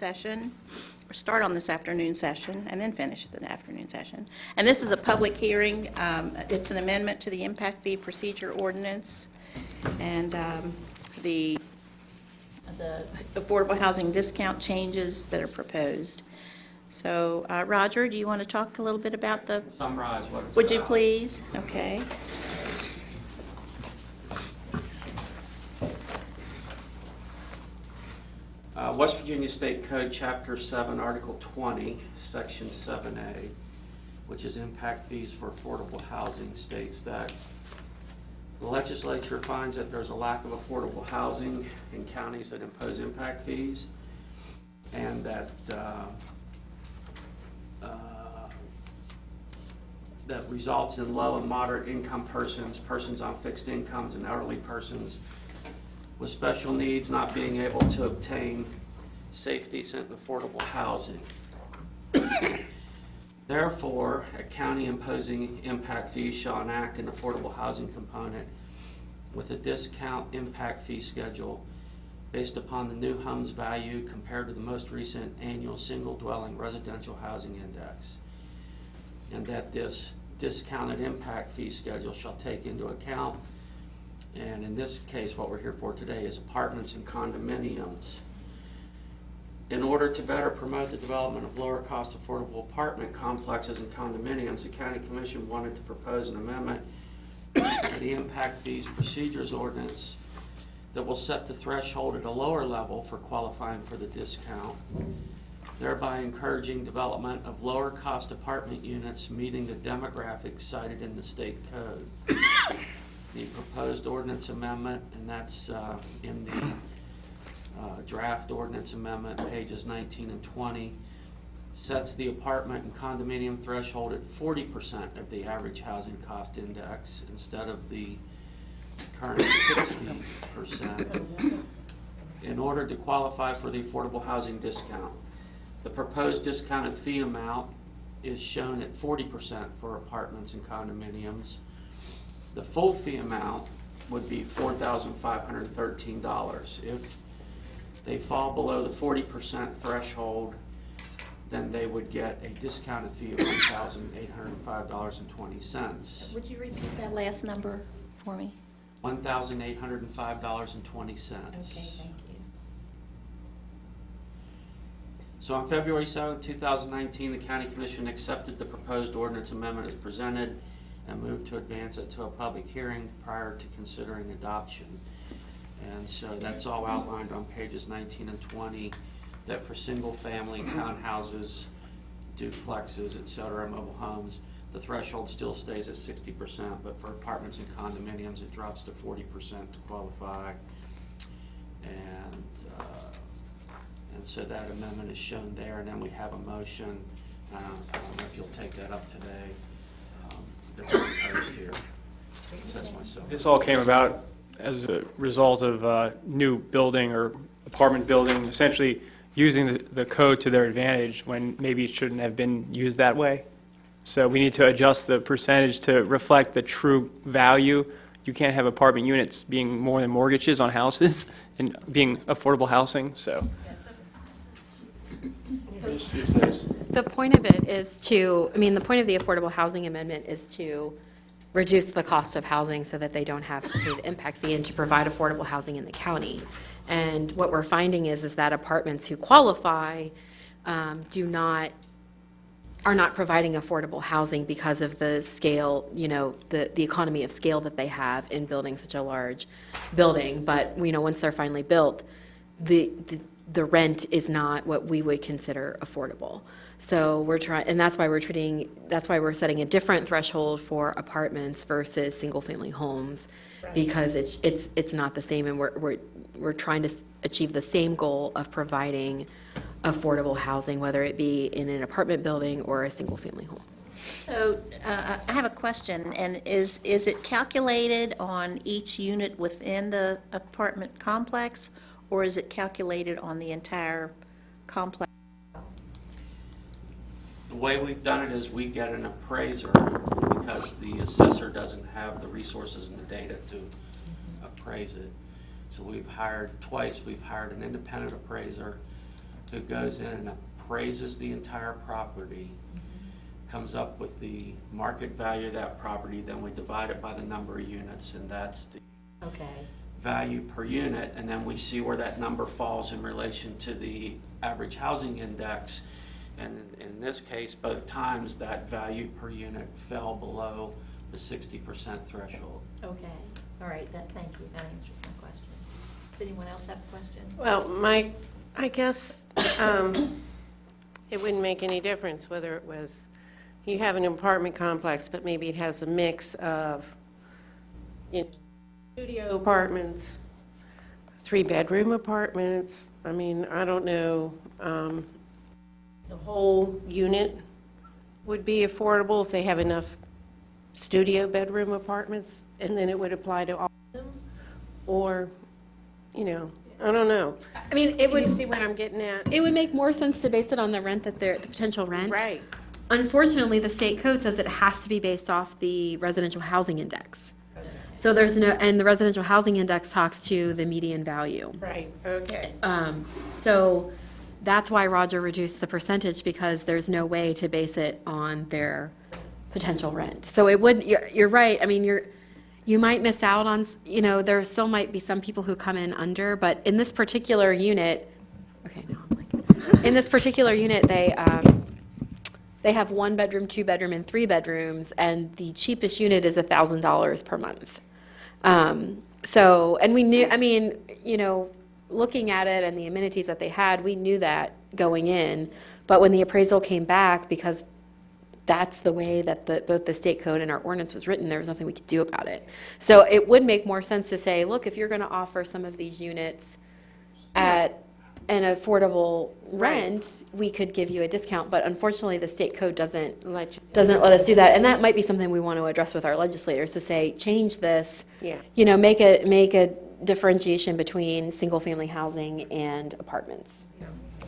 session, or start on this afternoon session, and then finish the afternoon session. And this is a public hearing. It's an amendment to the impact fee procedure ordinance, and the affordable housing discount changes that are proposed. So, Roger, do you want to talk a little bit about the... Summarize what it's Would you about. please? Okay. West Virginia State Code, Chapter 7, Article 20, Section 7A, which is impact fees for affordable housing, states that the legislature finds that there's a lack of affordable housing in counties that impose impact fees, and that that results in low and moderate income persons, persons on fixed incomes, and elderly persons with special needs not being able to obtain safe, decent, and affordable housing. Therefore, a county imposing impact fees shall enact an affordable housing component with a discount impact fee schedule based upon the new home's value compared to the most recent annual single-dwelling residential housing index, and that this discounted impact fee schedule shall take into account, and in this case what we're here for today is apartments and condominiums. In order to better promote the development of lower cost affordable apartment complexes and condominiums, the County Commission wanted to propose an amendment to the impact fees procedures ordinance that will set the threshold at a lower level for qualifying for the discount, thereby encouraging development of lower cost apartment units meeting the demographics cited in the state code. The proposed ordinance amendment, and that's in the draft ordinance amendment, pages 19 and 20, sets the apartment and condominium threshold at 40% of the average housing cost index instead of the current 60% in order to qualify for the affordable housing discount. The proposed discounted fee amount is shown at 40% for apartments and condominiums. The full fee amount would be $4,513. If they fall below the 40% threshold, then they would get a discounted fee of $1,805.20. Would you repeat that last number for me? $1,805.20. Okay, thank you. So on February 7, 2019, the County Commission accepted the proposed ordinance amendment as presented and moved to advance it to a public hearing prior to considering adoption. And so that's all outlined on pages 19 and 20, that for single-family townhouses, duplexes, etc., mobile homes, the threshold still stays at 60%, but for apartments and condominiums, it drops to 40% to qualify. And so that amendment is shown there, and then we have a motion. I don't know if you'll take that up today. That's proposed here. So that's myself. This all came about as a result of new building or apartment building, essentially using the code to their advantage when maybe it shouldn't have been used that way. So we need to adjust the percentage to reflect the true value. You can't have apartment units being more than mortgages on houses and being affordable housing, so. The point of it is to, the point of the Affordable Housing Amendment is to reduce the cost of housing so that they don't have to pay the impact fee and to provide affordable housing in the county. And what we're finding is that apartments who qualify are not providing affordable housing because of the scale, the economy of scale that they have in building such a large building. But, once they're finally built, the rent is not what we would consider affordable. So we're trying, and that's why we're setting a different threshold for apartments versus single-family homes, because it's not the same, and we're trying to achieve the same goal of providing affordable housing, whether it be in an apartment building or a single-family home. So I have a question, and is it calculated on each unit within the apartment complex, or is it calculated on the entire complex? The way we've done it is we get an appraiser because the assessor doesn't have the resources and the data to appraise it. So we've hired an independent appraiser who goes in and appraises the entire property, comes up with the market value of that property, then we divide it by the number of units, and that's the Okay. value per unit, and then we see where that number falls in relation to the average housing index. And in this case, both times, that value per unit fell below the 60% threshold. Okay, all right, thank you, that answers my question. Does anyone else have a question? Well, I guess it wouldn't make any difference whether it was, you have an apartment complex, but maybe it has a mix of, you know, studio apartments, 3-bedroom apartments. I mean, I don't know, the whole unit would be affordable if they have enough studio bedroom apartments, and then it would apply to all of them? Or, you know, I don't know. I mean, it Do you would, see what I'm getting at? it would make more sense to base it on the rent that the potential rent. Right. Unfortunately, the state code says it has to be based off the residential housing index. So there's no, and the residential housing index talks to the median value. Right, okay. So that's why Roger reduced the percentage, because there's no way to base it on their potential rent. So it would, you're right, I mean, you might miss out on, you know, there still might be some people who come in under, but in this particular unit, okay, now I'm like, in this particular unit, they have 1-bedroom, 2-bedroom, and 3 bedrooms, and the cheapest unit is $1,000 per month. So, and we knew, I mean, you know, looking at it and the amenities that they had, we knew that going in, but when the appraisal came back, because that's the way that both the state code and our ordinance was written, there was nothing we could do about it. So it would make more sense to say, look, if you're going to offer some of these units at an affordable rent, we could give you a discount, but unfortunately, the state code doesn't let us do that, and that might be something we want to address with our legislators, to say, change this, Yeah. you know, make a differentiation between single-family housing and apartments.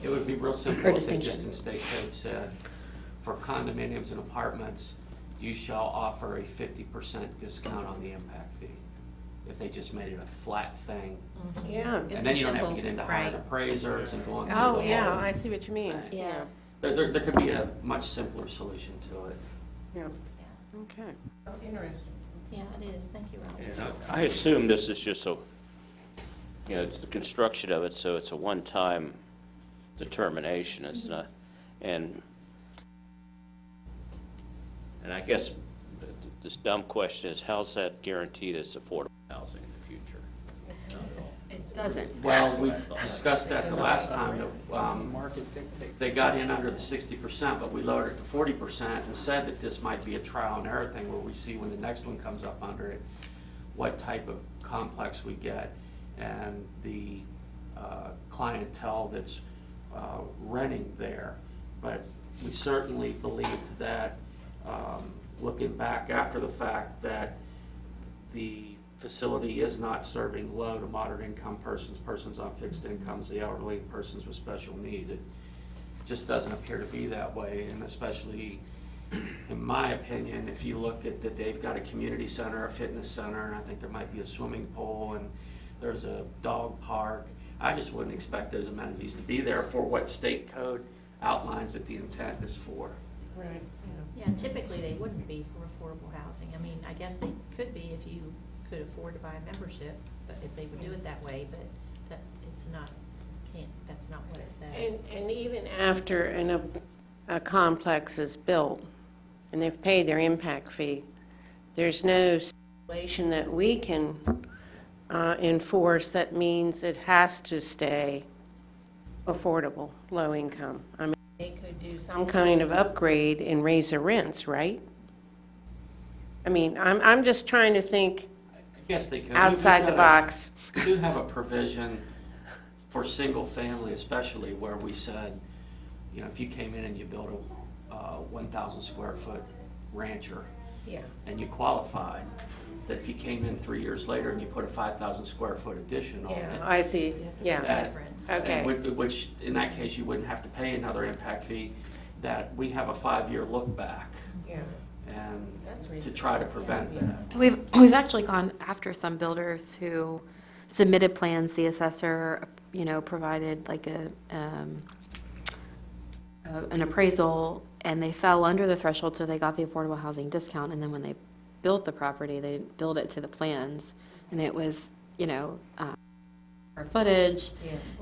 It would be real Or simple if they distinction. just in state code said, for condominiums and apartments, you shall offer a 50% discount on the impact fee. If they just made it a flat thing. Yeah. And then you don't have to simple, get into right. hiring appraisers and going through Oh, the yeah, whole. I see what you mean. Yeah. There could be a much simpler solution to it. Yeah, Yeah. okay. Oh, interesting. Yeah, it is, thank you, Roger. And I assume this is just you know, it's the construction of it, so it's a one-time determination, it's not, and I guess this dumb question is, how's that guarantee that's affordable housing in the future? It doesn't. Well, we discussed that the last time, that they got in under the 60%, but we lowered it to 40% and said that this might be a trial and error thing where we see when the next one comes up under it, what type of complex we get, and the clientele that's renting there. But we certainly believed that, looking back after the fact, that the facility is not serving low to moderate income persons, persons on fixed incomes, the elderly, persons with special needs. It just doesn't appear to be that way, and especially, in my opinion, if you look at that, they've got a community center, a fitness center, and I think there might be a swimming pool, and there's a dog park. I just wouldn't expect those amenities to be there for what state code outlines that the intent is for. Right, Yeah, and typically they wouldn't be for affordable housing. I mean, I guess they could be if you could afford to buy a membership, but if they would do it that way, but that, it's not, that's not what it says. And even after a complex is built and they've paid their impact fee, there's no stipulation that we can enforce that means it has to stay affordable, low income. I mean, they could do some kind of upgrade and raise their rents, right? I mean, I'm just trying to think I guess they could. outside the box. We do have a provision for single family especially, where we said, you know, if you came in and you built a 1,000 square foot rancher, Yeah. and you qualified, that if you came in 3 years later and you put a 5,000 square foot addition on Yeah, it, I see, yeah. that- Difference. Okay. and which in that case you wouldn't have to pay another impact fee, that we have a 5-year look back, Yeah. and That's to reasonable. try to prevent that. We've actually gone after some builders who submitted plans, the assessor, you know, provided like an appraisal, and they fell under the threshold, so they got the affordable housing discount, and then when they built the property, they didn't build it to the plans, and it was, square footage,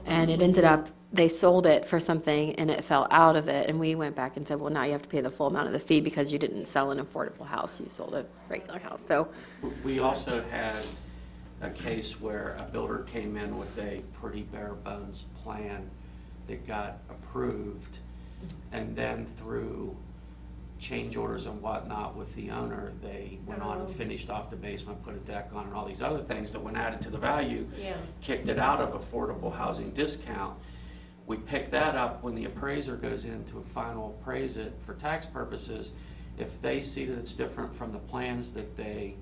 and it ended up, they sold it for something, and it fell out of it, and we went back and said, well, now you have to pay the full amount of the fee because you didn't sell an affordable house, you sold a regular house, so. We also had a case where a builder came in with a pretty bare bones plan that got approved, and then through change orders and whatnot with the owner, they went on and finished off the basement, put a deck on, and all these other things that when added to the value, kicked it out of affordable housing discount. We pick that up when the appraiser goes in to final appraise it for tax purposes. If they see that it's different from the plans that they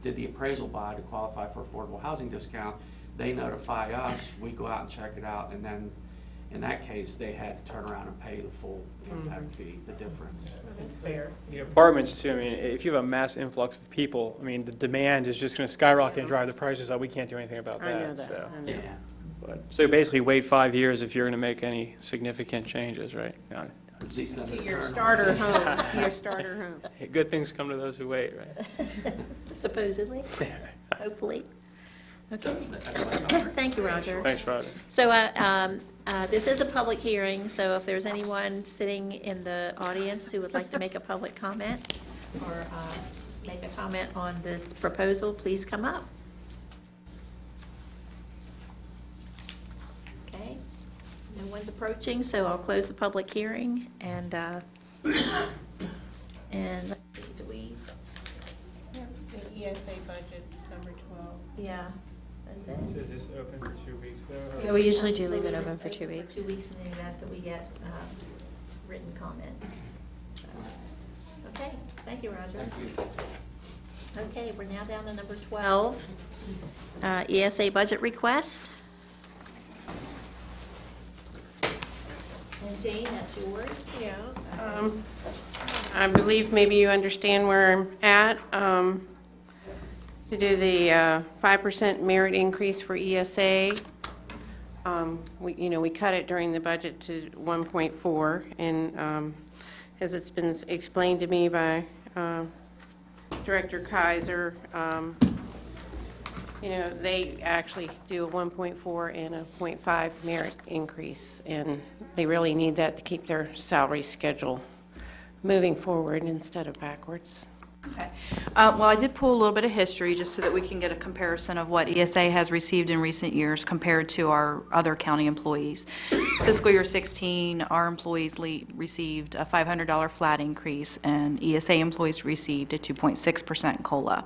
did the appraisal by to qualify for affordable housing discount, they notify us, we go out and check it out, and then in that case, they had to turn around and pay the full impact fee, the difference. That's fair. The apartments too, I mean, if you have a mass influx of people, I mean, the demand is just going to skyrocket and drive the prices up. We can't do anything about that. I know that. So. I know. Yeah. So basically wait 5 years if you're going to make any significant changes, right? At least under To the your current starter ordinance. home, your starter home. Good things come to those who wait, right? Supposedly, hopefully. Okay, That's what I thought. thank you, Roger. Thanks, Roger. So this is a public hearing, so if there's anyone sitting in the audience who would like to make a public comment or make a comment on this proposal, please come up. Okay, no one's approaching, so I'll close the public hearing, and let's see, do we, The ESA budget, number 12. yeah, that's it. So is this open for 2 weeks though? Yeah, we usually do leave it open for 2 For weeks. 2 weeks in the event that we get written comments. So, okay, thank you, Roger. Thank you. Okay, we're now down to number 12, ESA budget request. And Jane, that's yours. Yes. I believe maybe you understand where I'm at. To do the 5% merit increase for ESA. We cut it during the budget to 1.4, and as it's been explained to me by Director Kaiser, they actually do a 1.4 and a 0.5 merit increase, and they really need that to keep their salary schedule moving forward instead of backwards. Okay. Well, I did pull a little bit of history just so that we can get a comparison of what ESA has received in recent years compared to our other county employees. Fiscal year 16, our employees received a $500 flat increase, and ESA employees received a 2.6% COLA.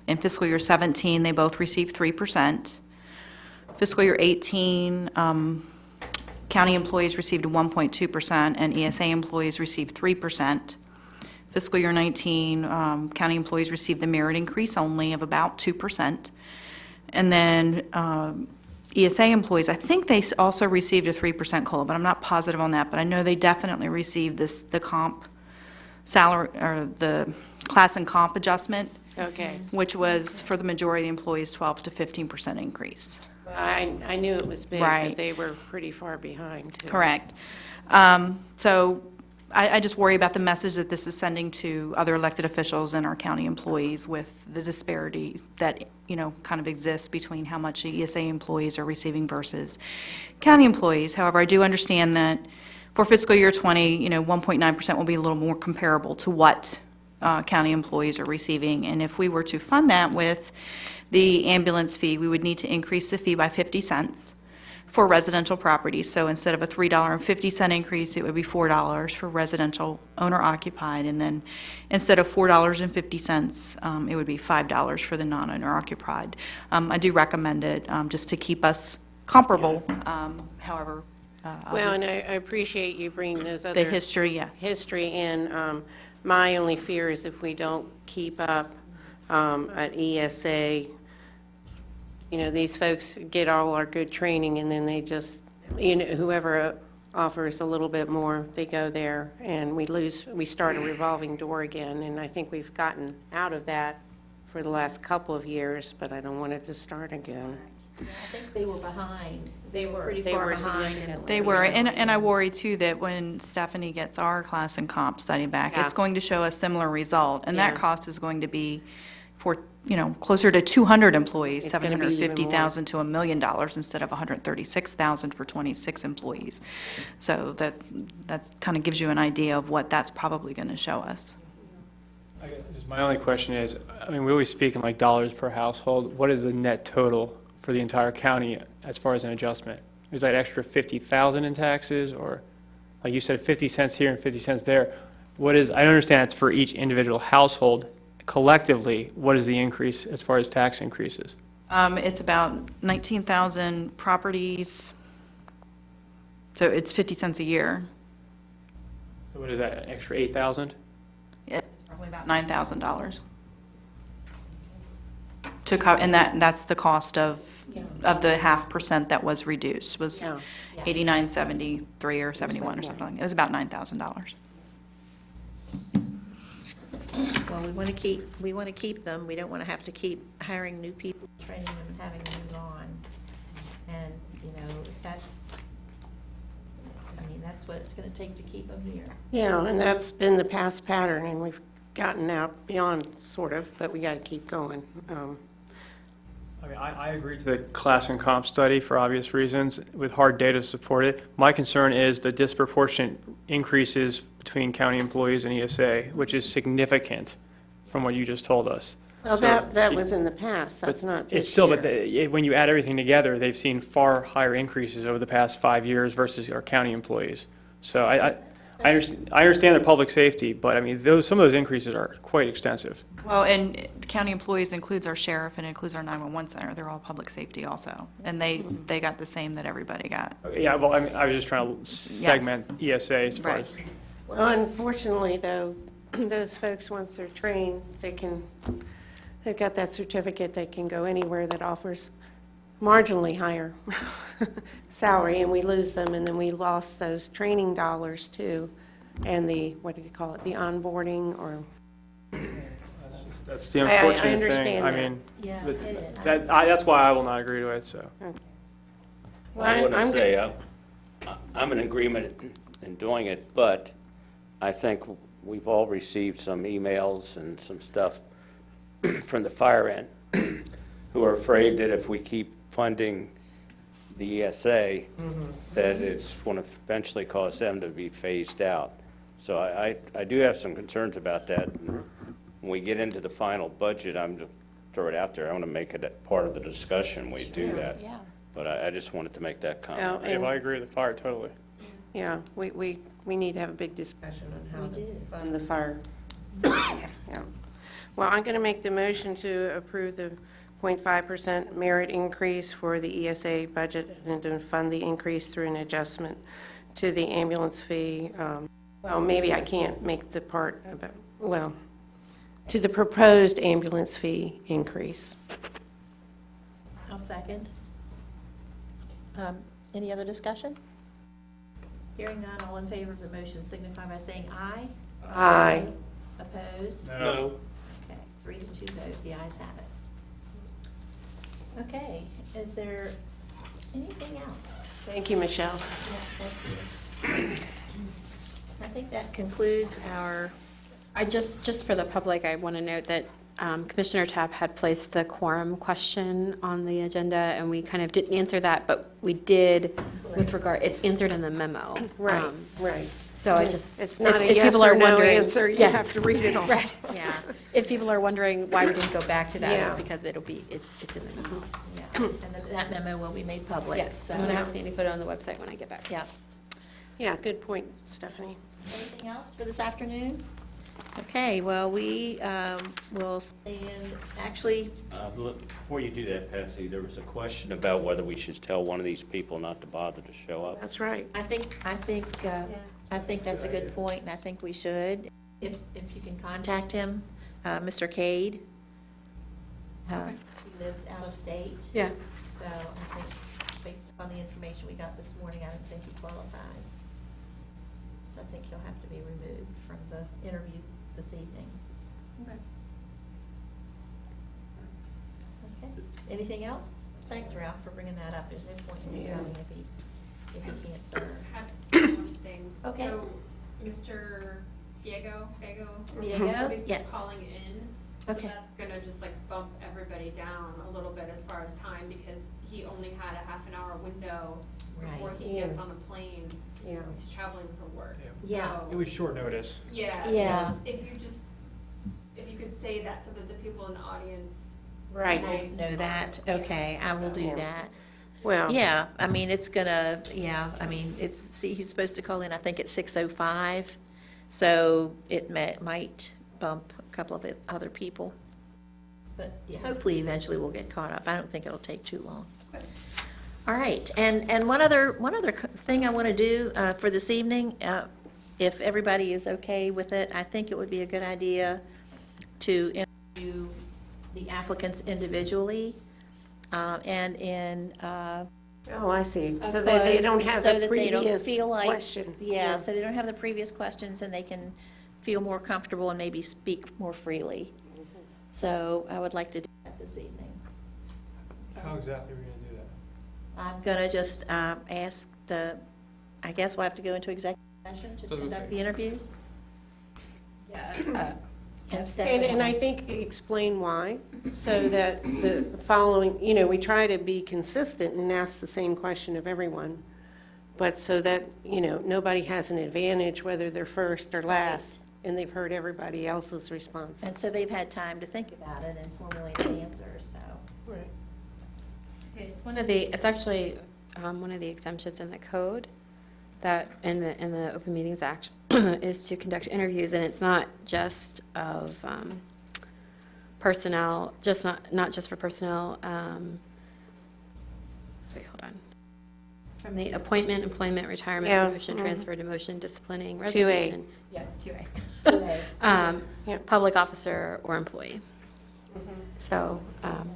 In fiscal year 17, they both received 3%. Fiscal year 18, county employees received 1.2%, and ESA employees received 3%. Fiscal year 19, county employees received the merit increase only of about 2%. And then ESA employees, I think they also received a 3% COLA, but I'm not positive on that. But I know they definitely received the comp salary, or the class and comp adjustment, Okay. which was for the majority of the employees 12 to 15% increase. I knew it was big, Right. but they were pretty far behind, too. Correct. So I just worry about the message that this is sending to other elected officials and our county employees with the disparity that, kind of exists between how much the ESA employees are receiving versus county employees. However, I do understand that for fiscal year 20, 1.9% will be a little more comparable to what county employees are receiving. And if we were to fund that with the ambulance fee, we would need to increase the fee by 50 cents. For residential properties. So instead of a $3.50 increase, it would be $4 for residential owner-occupied, and then instead of $4.50, it would be $5 for the non-owner occupied. I do recommend it just to keep us comparable. However, Well, and I appreciate you bringing those the other history, yes. history in. My only fear is if we don't keep up at ESA, these folks get all our good training, and then they just, whoever offers a little bit more, they go there, and we start a revolving door again, and I think we've gotten out of that for the last couple of years, but I don't want it to start again. I think they were behind They were. pretty They far were behind. significantly They were, and I worry too that when Stephanie gets our class and comp study back, Yeah. it's going to show a similar result. And that Yeah. cost is going to be for, closer to 200 employees, It's gonna be even more. $750,000 to $1 million instead of $136,000 for 26 employees. So that kind of gives you an idea of what that's probably going to show us. My only question is, I mean, we always speak in like dollars per household. What is the net total for the entire county as far as an adjustment? Is that extra 50,000 in taxes, or like you said, 50 cents here and 50 cents there? What is, I understand it's for each individual household. Collectively, what is the increase as far as tax increases? It's about 19,000 properties, so it's 50 cents a year. So what is that, an extra 8,000? It's roughly about $9,000 to cover, and that's the cost of the 0.5% that was reduced, was Yeah. 89.73 or 71 or something. It was about $9,000. Well, we want to keep them. We don't want to have to keep hiring new people, training them, and having them move on. And, if that's what it's going to take to keep them here. Yeah, and that's been the past pattern, and we've gotten out beyond, sort of, but we got to keep going. I mean, I agree to the class and comp study for obvious reasons, with hard data to support it. My concern is the disproportionate increases between county employees and ESA, which is significant from what you just told us. Well, So- that was in the past, that's But not this It's still, year. but when you add everything together, they've seen far higher increases over the past 5 years versus our county employees. So I understand the public safety, but I mean, some of those increases are quite extensive. Well, and county employees includes our sheriff and includes our 911 center. They're all public safety also. And they got the same that everybody got. Yeah, well, I mean, I was just trying to segment ESA as far Right. as. Well, unfortunately, though, those folks, once they're trained, they've got that certificate, they can go anywhere that offers marginally higher salary, and we lose them, and then we lost those training dollars too, and what do you call it, the onboarding, or, That's the I unfortunate thing. understand I that. mean, Yeah, but it is. that's why I will not agree to it, so. Well, I want to I'm say, I'm in agreement in doing it, but I think we've all received some emails and some stuff from the fire end who are afraid that if we keep funding the ESA, that it's going to eventually cause them to be phased out. So I do have some concerns about that. When we get into the final budget, I'm just throw it out there, I want to make it a part of the discussion, we do that. Yeah. But I just wanted to make that comment. Well, If I agree with the fire, totally. Yeah, we need to have a big discussion on how We to do. fund the fire. Yeah. Well, I'm going to make the motion to approve the 0.5% merit increase for the ESA budget and to fund the increase through an adjustment to the ambulance fee. Well, maybe I can't make the part about, well, to the proposed ambulance fee increase. I'll second. Any other discussion? Hearing none, all in favor of the motion signify by saying aye. Aye. Opposed? No. Okay, 3-2 vote, the ayes have it. Okay, is there anything else? Thank you, Michelle. Yes, thank you. I think that concludes our, Just for the public, I want to note that Commissioner Tapp had placed the quorum question on the agenda, and we kind of didn't answer that, but we did with regard, it's answered in the memo. Right, right. So I just. It's not if a yes people are or no wondering- answer, you Yes. have to read it all. Right, yeah. If people are wondering why we didn't go back to that, Yeah. it's because it's in the memo. yeah, and that memo will be made public. Yes, so- I'm going to have Sandy put it on the website when I get back. Yeah. Yeah, good point, Stephanie. Anything else for this afternoon? Okay, well, we will stand, actually, Before you do that, Patsy, there was a question about whether we should tell one of these people not to bother to show up. That's right. I think that's a good point, and I think we should. If you can contact him, Mr. Cade. He lives out of state. Yeah. So I think, based on the information we got this morning, I don't think he qualifies. So I think he'll have to be removed from the interviews this evening. Okay. Anything else? thanks, Ralph, for bringing that up. There's no point in Yeah. going if he can't serve. Have one thing. Okay. So, Mr. Fago Diego? will be Yes. calling in. So Okay. that's gonna just like bump everybody down a little bit as far as time, because he only had a half an hour window before Right. he Yeah. gets on a plane. Yeah. He's traveling for work. Yeah. It was short notice. Yeah. Yeah. If you could say that so that the people in the audience. Right. tonight Know that, Yeah. okay, I will do Yeah. that. Well. Yeah, I mean, it's gonna, yeah, I mean, see, he's supposed to call in, I think, at 6:05, so it might bump a couple of other people. But yeah, hopefully, eventually, we'll get caught up. I don't think it'll take too long. All right, and one other thing I want to do for this evening, if everybody is okay with it, I think it would be a good idea to interview the applicants individually, and in, Oh, I see. So that they don't have so the that they don't previous feel like- question. Yeah, so they don't have the previous questions, and they can feel more comfortable and maybe speak more freely. So I would like to do that this evening. How exactly are we gonna do that? I'm gonna just ask I guess we'll have to go into executive session to So let's conduct see. the interviews? Yeah. And I think explain why, so that the following, we try to be consistent and ask the same question of everyone, but so that, nobody has an advantage whether they're first or last, and they've heard everybody else's response. And so they've had time to think about it and formulate an answer, so. It's actually one of the exemptions in the code that, in the Open Meetings Act, is to conduct interviews, and it's not just of personnel, not just for personnel, wait, hold on. From the appointment, employment, retirement, Yeah, promotion, mhm. transfer, demotion, disciplining, 2A. resignation. Yeah, 2A. 2A. Yep. Public officer or employee. So, All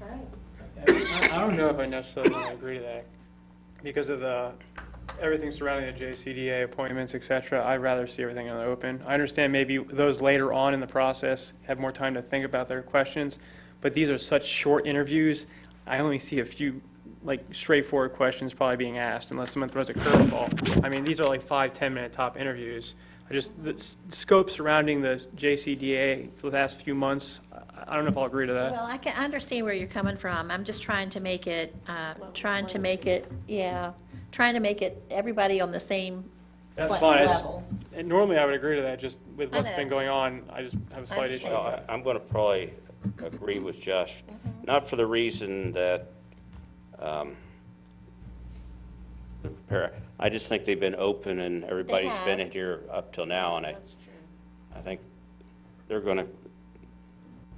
right. I don't know if I necessarily want to agree to that, because of everything surrounding the JCDA appointments, et cetera. I'd rather see everything on the open. I understand maybe those later on in the process have more time to think about their questions, but these are such short interviews. I only see a few, like, straightforward questions probably being asked, unless someone throws a curveball. I mean, these are like 5-10 minute top interviews. The scope surrounding the JCDA for the last few months, I don't know if I'll agree to that. Well, I understand where you're coming from. I'm just trying to make it, everybody on the same That's fine. level. And normally I would agree to that, just with I what's know. been going on, I just have a slight issue with understand. that. I'm going to probably agree with Josh, not for the reason that, I just think they've been open and everybody's been have. in here up till now, and I think they're going to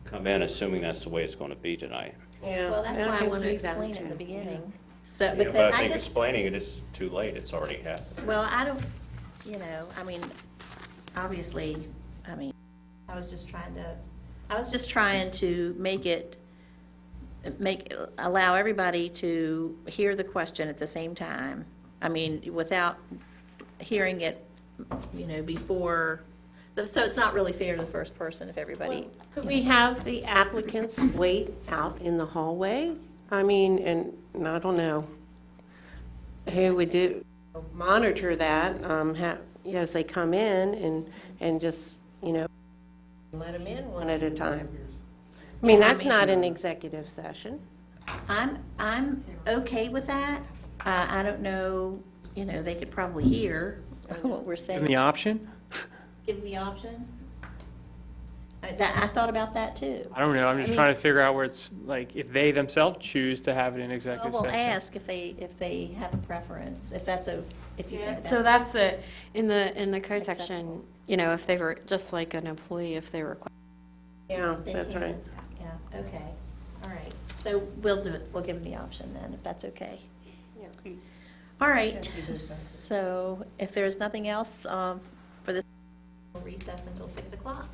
come in assuming that's the way it's going to be tonight. Yeah. Well, that's why I want to can see that explain it in the too. beginning. So, Yeah, but but I I think just, explaining it is too late, it's already happened. well, I don't, I mean, obviously, I was just trying to allow everybody to hear the question at the same time. I mean, without hearing it, before, so it's not really fair to the first person if everybody. Could we have the applicants wait out in the hallway? I mean, and I don't know who would monitor that, as they come in and just, let them in one at a time. I mean, that's not an executive session. I'm okay with that. I don't know, they could probably hear what we're Give saying. them the option? Give them the option? I thought about that too. I don't know, I'm just mean- trying to figure out where it's, like, if they themselves choose to have it in Well, executive we'll session. ask if they have a preference, if you think so that's. that's in the code Acceptable. section, if they were, just like an employee, if they were. Yeah, They that's can. right. Yeah, okay, all right. So we'll do it, we'll give them the option then, if that's okay. All right, so if there's nothing else for this, we'll recess until 6 o'clock.